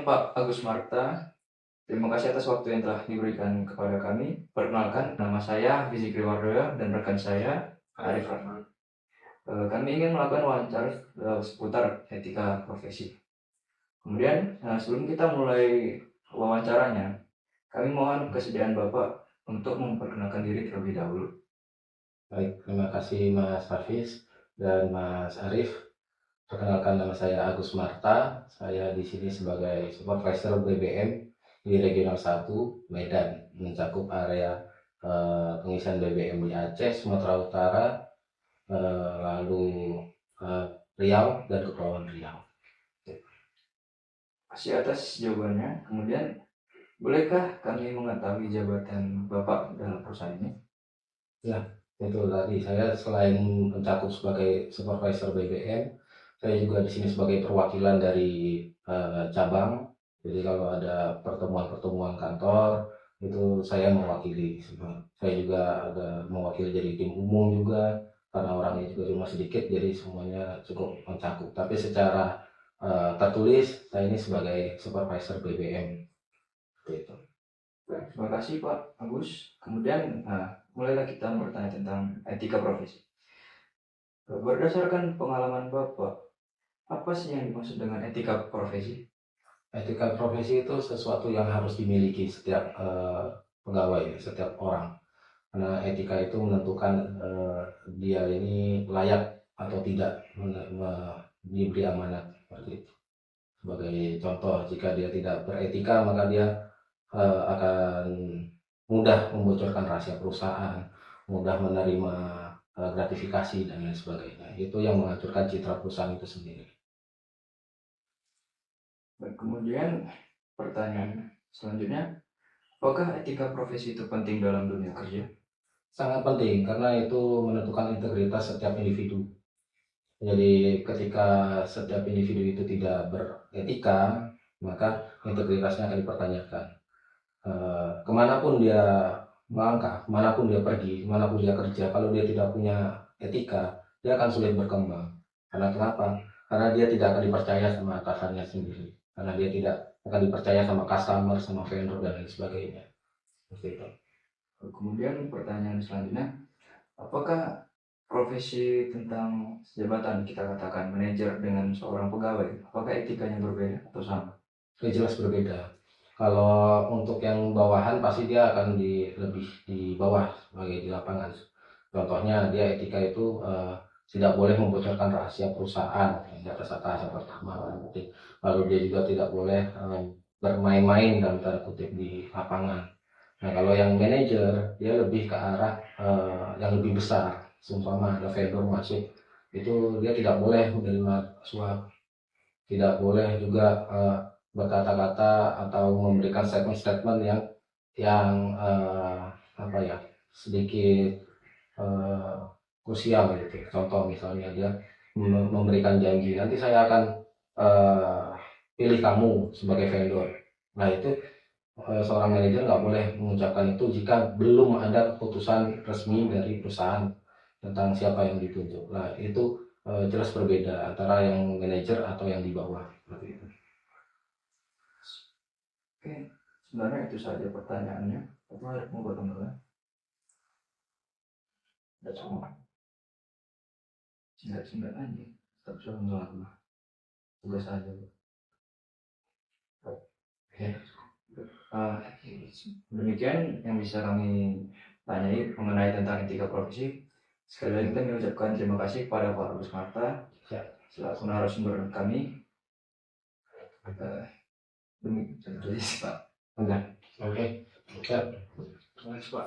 Siang Pak Agus Marta, terima kasih atas waktu yang telah diberikan kepada kami. Perkenalkan, nama saya Fizik Riwardoyo dan rekan saya Arif Rahman. Kami ingin melakukan wawancara seputar etika profesi. Kemudian, sebelum kita mulai wawancaranya, kami mohon kesediaan Bapak untuk memperkenalkan diri terlebih dahulu. Baik, terima kasih Mas Hafiz dan Mas Arif. Perkenalkan, nama saya Agus Marta. Saya di sini sebagai Supervisor BBM di Regional 1 Medan, mencakup area pengisian BBM di Aceh, Sumatera Utara, lalu Riau dan Kepulauan Riau. Terima kasih atas jawabannya. Kemudian, bolehkah kami mengetahui jabatan Bapak dalam perusahaan ini? Ya, itu tadi saya selain mencakup sebagai Supervisor BBM, saya juga di sini sebagai perwakilan dari cabang. Jadi kalau ada pertemuan-pertemuan kantor itu saya mewakili. Saya juga ada mewakili dari tim umum juga, karena orangnya juga cuma sedikit, jadi semuanya cukup mencakup. Tapi secara tertulis saya ini sebagai Supervisor BBM. Gitu. Terima kasih Pak Agus. Kemudian, mulailah kita bertanya tentang etika profesi. Berdasarkan pengalaman Bapak, apa sih yang dimaksud dengan etika profesi? Etika profesi itu sesuatu yang harus dimiliki setiap pegawai, setiap orang. Karena etika itu menentukan dia ini layak atau tidak diberi amanat seperti itu. Sebagai contoh, jika dia tidak beretika, maka dia akan mudah membocorkan rahasia perusahaan, mudah menerima gratifikasi dan lain sebagainya. Itu yang menghancurkan citra perusahaan itu sendiri. Dan kemudian pertanyaan selanjutnya, apakah etika profesi itu penting dalam dunia kerja? Sangat penting karena itu menentukan integritas setiap individu. Jadi ketika setiap individu itu tidak beretika, maka integritasnya akan dipertanyakan. Kemanapun dia melangkah, kemanapun dia pergi, kemanapun dia kerja, kalau dia tidak punya etika, dia akan sulit berkembang. Karena kenapa? Karena dia tidak akan dipercaya sama atasannya sendiri. Karena dia tidak akan dipercaya sama customer, sama vendor, dan lain sebagainya. Seperti itu. Kemudian pertanyaan selanjutnya, apakah profesi tentang jabatan kita katakan manajer dengan seorang pegawai, apakah etikanya berbeda atau sama? Jelas berbeda. Kalau untuk yang bawahan pasti dia akan lebih di bawah sebagai di lapangan. Contohnya dia etika itu tidak boleh membocorkan rahasia perusahaan di atas pertama. Lalu dia juga tidak boleh bermain-main dalam tanda kutip di lapangan. Nah kalau yang manajer dia lebih ke arah yang lebih besar. Seumpama ada vendor masuk, itu dia tidak boleh menerima suap, tidak boleh juga berkata-kata atau memberikan statement-statement yang apa ya, sedikit krusial gitu. Contoh misalnya dia memberikan janji, nanti saya akan pilih kamu sebagai vendor. Nah itu seorang manajer nggak boleh mengucapkan itu jika belum ada keputusan resmi dari perusahaan tentang siapa yang ditunjuk. Nah itu jelas berbeda antara yang manajer atau yang di bawah seperti itu. Oke, sebenarnya itu saja pertanyaannya. Apa ada mau bertambah? Ada semua. Singkat aja. Tetap sudah lama. Tugas aja. Oke. Demikian yang bisa kami tanyai mengenai tentang etika profesi. Sekali lagi kami ucapkan terima kasih kepada Pak Agus Marta selaku narasumber kami. Demikian Pak. Oke. Oke. Terima kasih Pak.